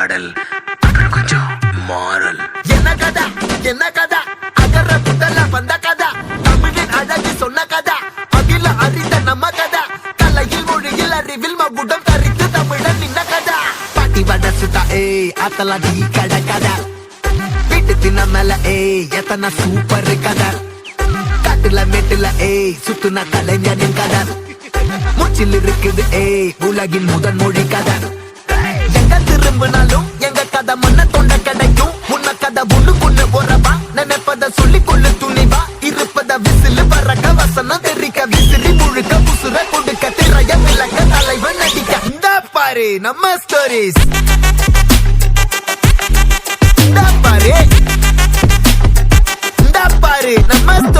பாடல் அப்புறம் கொஞ்சம் மாறல். என்ன கதா அகர புத்தல வந்த கதா தமிழின் அழகு சொன்ன கதா அகில அறிந்த நம்ம கதா கலையில் மொழியில் அறிவில் மகுடம் தரித்து தமிழன் நின்ன கதா பாட்டி வட சுத்தா அத்தலா டீ கட கதா வீட்டு தின்ன மேல எத்தனை சூப்பர் கதா காட்டுல மேட்டுல சுத்துன கலைஞனின் கதா மூச்சில் இருக்குது உலகின் முதன் மொழி கதா எங்க திரும்பினாலும் எங்க கதை மண்ண தொண்ட கிடைக்கும் உன்ன கதை ஒண்ணு உறவா நினைப்பத சொல்லி கொள்ளு துணிவா இருப்பத விசிலு வரக்க வசனம் தெரிக்க விசிறி முழுக்க புசுர கொடுக்க திரைய விளக்க தலைவன் நடிக்க இந்த பாரு நம்ம ஸ்டோரிஸ் இந்த பாரு நம்ம